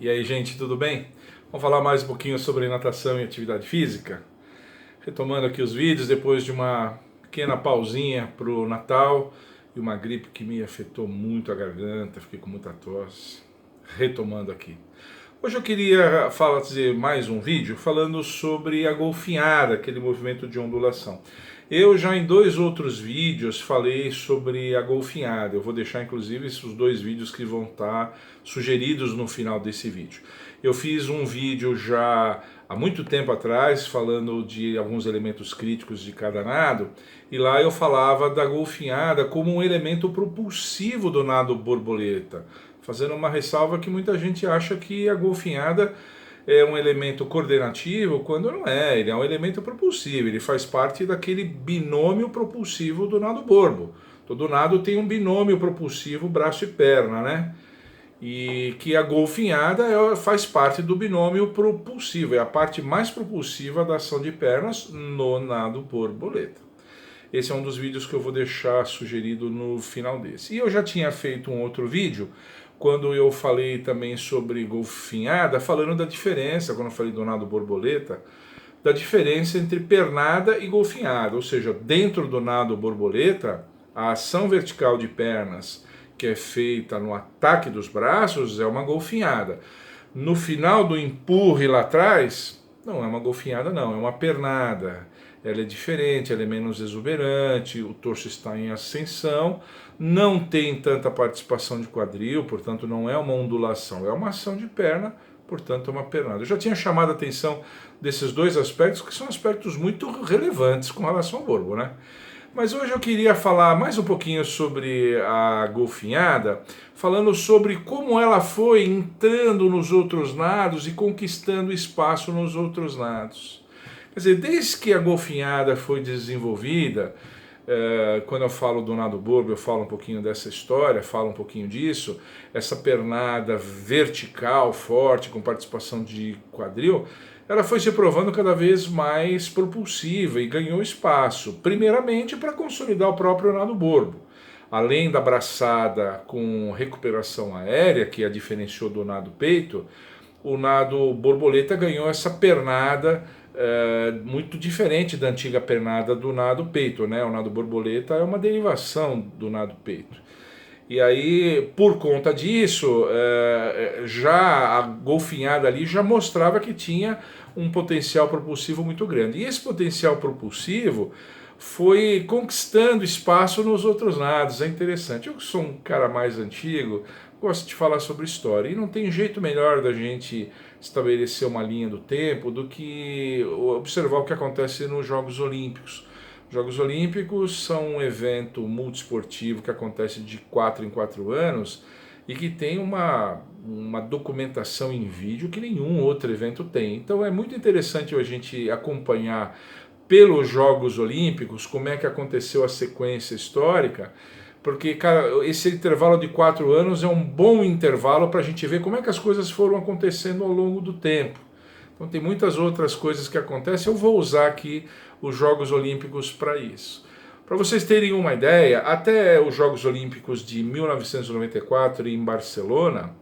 E aí, gente, tudo bem? Vamos falar mais um pouquinho sobre natação e atividade física? Retomando aqui os vídeos depois de uma pequena pausinha para o Natal e uma gripe que me afetou muito a garganta, fiquei com muita tosse. Retomando aqui. Hoje eu queria fazer mais um vídeo falando sobre a golfinhada, aquele movimento de ondulação. Eu já em dois outros vídeos falei sobre a golfinhada. Eu vou deixar inclusive esses dois vídeos que vão estar sugeridos no final desse vídeo. Eu fiz um vídeo já há muito tempo atrás falando de alguns elementos críticos de cada nado, e lá eu falava da golfinhada como um elemento propulsivo do nado borboleta, fazendo uma ressalva que muita gente acha que a golfinhada é um elemento coordenativo, quando não é. Ele é um elemento propulsivo, ele faz parte daquele binômio propulsivo do nado borbo. Todo nado tem um binômio propulsivo braço e perna, né? E que a golfinhada faz parte do binômio propulsivo, é a parte mais propulsiva da ação de pernas no nado borboleta. Esse é um dos vídeos que eu vou deixar sugerido no final desse. E eu já tinha feito um outro vídeo quando eu falei também sobre golfinhada, falando da diferença, quando eu falei do nado borboleta, da diferença entre pernada e golfinhada. Ou seja, dentro do nado borboleta, a ação vertical de pernas, que é feita no ataque dos braços, é uma golfinhada. No final do empurre lá atrás, não é uma golfinhada não, é uma pernada. Ela é diferente, ela é menos exuberante, o torso está em ascensão, não tem tanta participação de quadril, portanto não é uma ondulação, é uma ação de perna, portanto é uma pernada. Eu já tinha chamado a atenção desses dois aspectos, que são aspectos muito relevantes com relação ao borbo, né? Mas hoje eu queria falar mais um pouquinho sobre a golfinhada, falando sobre como ela foi entrando nos outros nados e conquistando espaço nos outros nados. Quer dizer, desde que a golfinhada foi desenvolvida, quando eu falo do nado borbo, eu falo um pouquinho dessa história, falo um pouquinho disso, essa pernada vertical, forte, com participação de quadril, ela foi se provando cada vez mais propulsiva e ganhou espaço, primeiramente para consolidar o próprio nado borbo. Além da braçada com recuperação aérea, que a diferenciou do nado peito, o nado borboleta ganhou essa pernada muito diferente da antiga pernada do nado peito, né? O nado borboleta é uma derivação do nado peito. E aí, por conta disso, já a golfinhada ali já mostrava que tinha um potencial propulsivo muito grande. E esse potencial propulsivo foi conquistando espaço nos outros nados. É interessante. Eu sou um cara mais antigo, gosto de falar sobre história, e não tem jeito melhor da gente estabelecer uma linha do tempo do que observar o que acontece nos Jogos Olímpicos. Os Jogos Olímpicos são um evento multiesportivo que acontece de 4 em 4 anos e que tem uma documentação em vídeo que nenhum outro evento tem. Então é muito interessante a gente acompanhar pelos Jogos Olímpicos como é que aconteceu a sequência histórica, porque, cara, esse intervalo de 4 anos é um bom intervalo para a gente ver como é que as coisas foram acontecendo ao longo do tempo. Então tem muitas outras coisas que acontecem, eu vou usar aqui os Jogos Olímpicos para isso. Para vocês terem uma ideia, até os Jogos Olímpicos de 1994 em Barcelona,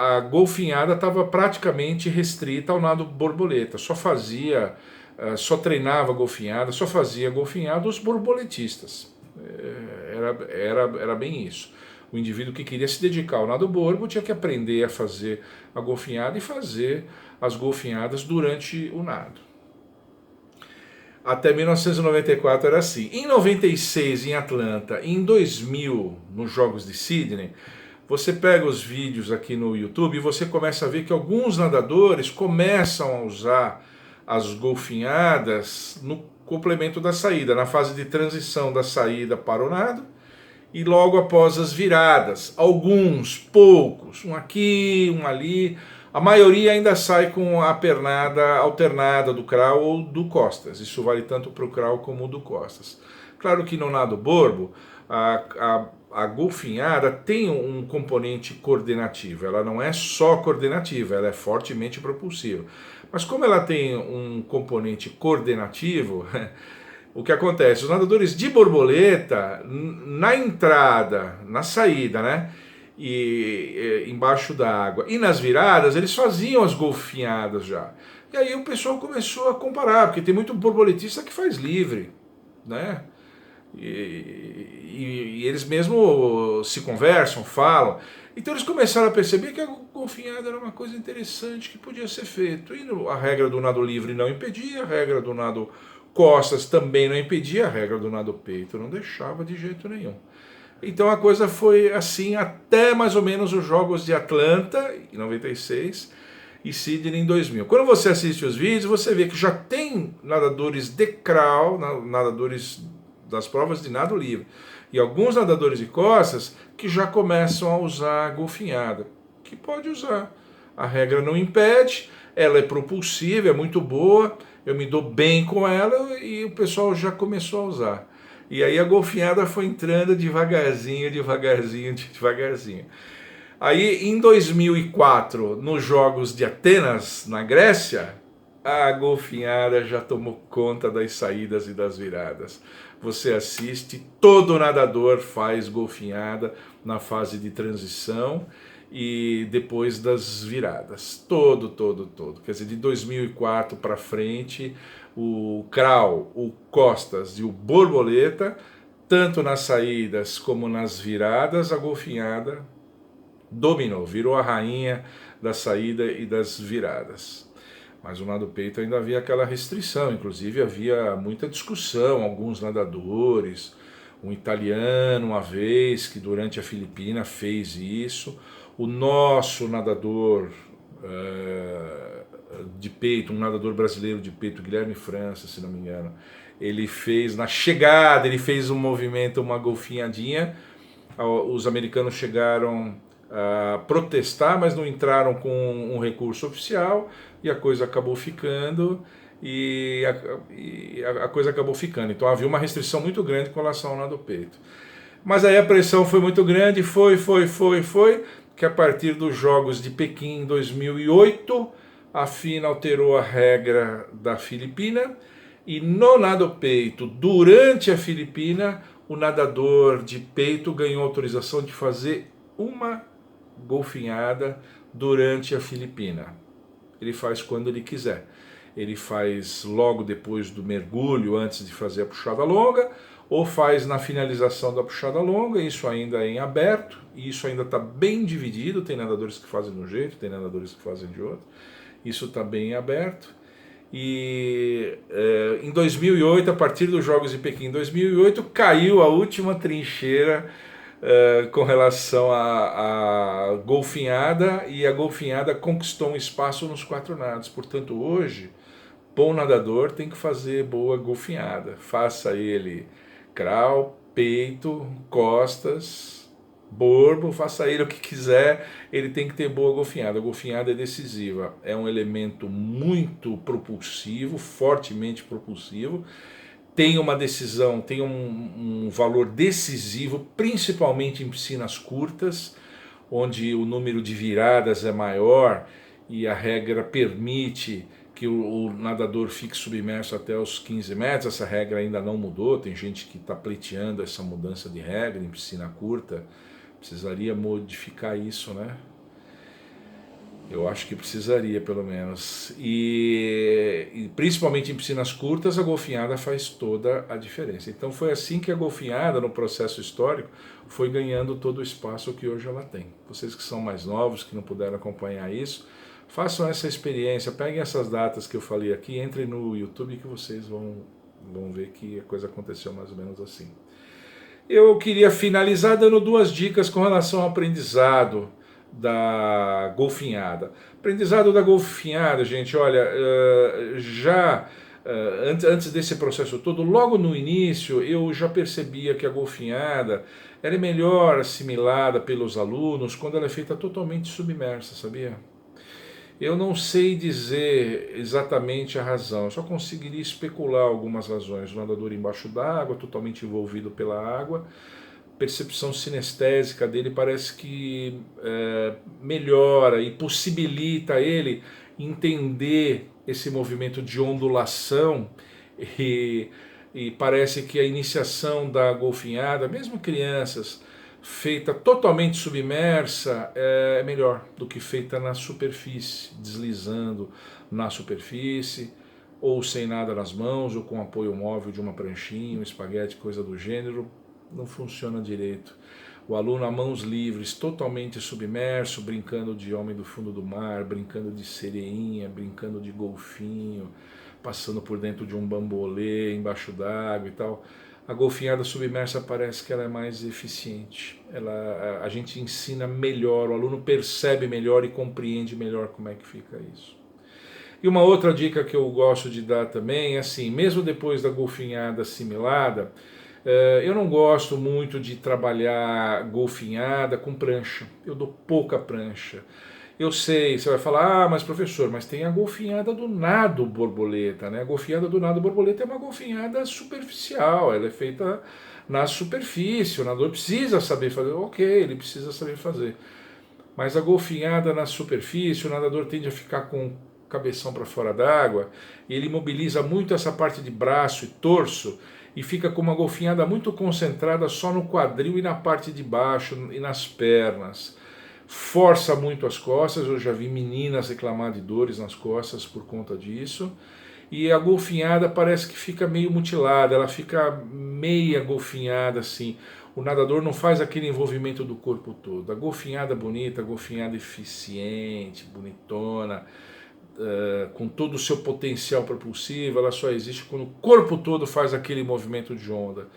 a golfinhada estava praticamente restrita ao nado borboleta, só treinava golfinhada, só fazia golfinhada os borboletistas. Era bem isso. O indivíduo que queria se dedicar ao nado borbo tinha que aprender a fazer a golfinhada e fazer as golfinhadas durante o nado. Até 1994 era assim. Em 96 em Atlanta, em 2000 nos Jogos de Sydney, você pega os vídeos aqui no YouTube e você começa a ver que alguns nadadores começam a usar as golfinhadas no complemento da saída, na fase de transição da saída para o nado e logo após as viradas. Alguns, poucos, um aqui, um ali. A maioria ainda sai com a pernada alternada do crawl ou do costas. Isso vale tanto para o crawl como o do costas. Claro que no nado borbo, a golfinhada tem um componente coordenativo. Ela não é só coordenativa, ela é fortemente propulsiva. Mas como ela tem um componente coordenativo, o que acontece? Os nadadores de borboleta, na entrada, na saída, né? embaixo da água. E nas viradas eles faziam as golfinhadas já. E aí o pessoal começou a comparar, porque tem muito borboletista que faz livre, né? E eles mesmo se conversam, falam. Então eles começaram a perceber que a golfinhada era uma coisa interessante que podia ser feito. E a regra do nado livre não impedia, a regra do nado costas também não impedia, a regra do nado peito não deixava de jeito nenhum. Então a coisa foi assim até mais ou menos os Jogos de Atlanta, em 96, e Sydney em 2000. Quando você assiste os vídeos, você vê que já tem nadadores de crawl, nadadores das provas de nado livre, e alguns nadadores de costas que já começam a usar a golfinhada, que pode usar. A regra não impede, ela é propulsiva, é muito boa, eu me dou bem com ela e o pessoal já começou a usar. E aí a golfinhada foi entrando devagarzinho, devagarzinho, devagarzinho. Aí em 2004, nos Jogos de Atenas, na Grécia, a golfinhada já tomou conta das saídas e das viradas. Você assiste, todo nadador faz golfinhada na fase de transição e depois das viradas. Todo. Quer dizer, de 2004 para frente, o crawl, o costas e o borboleta, tanto nas saídas como nas viradas, a golfinhada dominou, virou a rainha da saída e das viradas. Mas o nado peito ainda havia aquela restrição, inclusive havia muita discussão, alguns nadadores, um italiano uma vez que durante a Filipina fez isso, o nosso nadador de peito, um nadador brasileiro de peito, Guilherme França, se não me engano, ele fez, na chegada, ele fez um movimento, uma golfinhadinha, os americanos chegaram a protestar, mas não entraram com um recurso oficial e a coisa acabou ficando a coisa acabou ficando. Então havia uma restrição muito grande com relação ao nado peito. Mas aí a pressão foi muito grande, foi, que a partir dos Jogos de Pequim em 2008, a FINA alterou a regra da Filipina e no nado peito, durante a Filipina, o nadador de peito ganhou autorização de fazer uma golfinhada durante a Filipina. Ele faz quando ele quiser. Ele faz logo depois do mergulho, antes de fazer a puxada longa, ou faz na finalização da puxada longa. Isso ainda é em aberto, e isso ainda está bem dividido. Tem nadadores que fazem de um jeito, tem nadadores que fazem de outro. Isso está bem aberto. E em 2008, a partir dos Jogos de Pequim, em 2008, caiu a última trincheira com relação à golfinhada, e a golfinhada conquistou um espaço nos 4 nados. Portanto, hoje, bom nadador tem que fazer boa golfinhada. Faça ele crawl, peito, costas, borbo, faça ele o que quiser, ele tem que ter boa golfinhada. A golfinhada é decisiva, é um elemento muito propulsivo, fortemente propulsivo, tem uma decisão, tem um valor decisivo, principalmente em piscinas curtas, onde o número de viradas é maior e a regra permite que o nadador fique submerso até os 15 metros. Essa regra ainda não mudou, tem gente que está pleiteando essa mudança de regra em piscina curta. Precisaria modificar isso, né? Eu acho que precisaria, pelo menos. E principalmente em piscinas curtas, a golfinhada faz toda a diferença. Então foi assim que a golfinhada, no processo histórico, foi ganhando todo o espaço que hoje ela tem. Vocês que são mais novos, que não puderam acompanhar isso, façam essa experiência, peguem essas datas que eu falei aqui, entrem no YouTube que vocês vão ver que a coisa aconteceu mais ou menos assim. Eu queria finalizar dando 2 dicas com relação ao aprendizado da golfinhada. Aprendizado da golfinhada, gente, olha, antes desse processo todo, logo no início, eu já percebia que a golfinhada ela é melhor assimilada pelos alunos quando ela é feita totalmente submersa, sabia? Eu não sei dizer exatamente a razão, eu só conseguiria especular algumas razões. O nadador embaixo d'água, totalmente envolvido pela água, percepção sinestésica dele parece que melhora e possibilita ele entender esse movimento de ondulação e parece que a iniciação da golfinhada, mesmo crianças, feita totalmente submersa é melhor do que feita na superfície, deslizando na superfície, ou sem nada nas mãos, ou com apoio móvel de uma pranchinha, um espaguete, coisa do gênero. Não funciona direito. O aluno a mãos livres, totalmente submerso, brincando de homem do fundo do mar, brincando de sereinha, brincando de golfinho, passando por dentro de um bambolê embaixo d'água e tal. A golfinhada submersa parece que ela é mais eficiente. A gente ensina melhor, o aluno percebe melhor e compreende melhor como é que fica isso. E uma outra dica que eu gosto de dar também é assim, mesmo depois da golfinhada assimilada, eu não gosto muito de trabalhar golfinhada com prancha. Eu dou pouca prancha. Eu sei, você vai falar, mas professor, mas tem a golfinhada do nado borboleta, né? A golfinhada do nado borboleta é uma golfinhada superficial, ela é feita na superfície, o nadador precisa saber fazer, ok, ele precisa saber fazer. Mas a golfinhada na superfície, o nadador tende a ficar com o cabeção para fora d'água, e ele mobiliza muito essa parte de braço e torso, e fica com uma golfinhada muito concentrada só no quadril e na parte de baixo e nas pernas. Força muito as costas, eu já vi meninas reclamar de dores nas costas por conta disso. E a golfinhada parece que fica meio mutilada, ela fica meia golfinhada assim. O nadador não faz aquele envolvimento do corpo todo. A golfinhada bonita, a golfinhada eficiente, bonitona, com todo o seu potencial propulsivo, ela só existe quando o corpo todo faz aquele movimento de onda.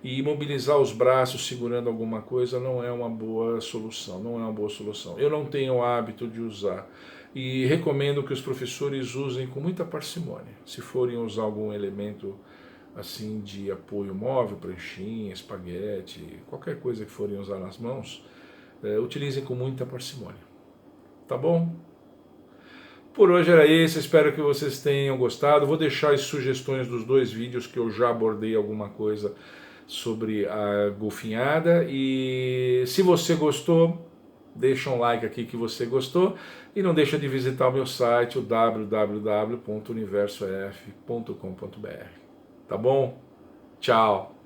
E imobilizar os braços segurando alguma coisa não é uma boa solução, não é uma boa solução. Eu não tenho o hábito de usar e recomendo que os professores usem com muita parcimônia. Se forem usar algum elemento assim de apoio móvel, pranchinha, espaguete, qualquer coisa que forem usar nas mãos, utilizem com muita parcimônia. Tá bom? Por hoje era isso, espero que vocês tenham gostado. Vou deixar as sugestões dos 2 vídeos que eu já abordei alguma coisa sobre a golfinhada. E se você gostou, deixa um like aqui que você gostou. E não deixa de visitar o meu site, o www.universoef.com.br. Tá bom? Tchau!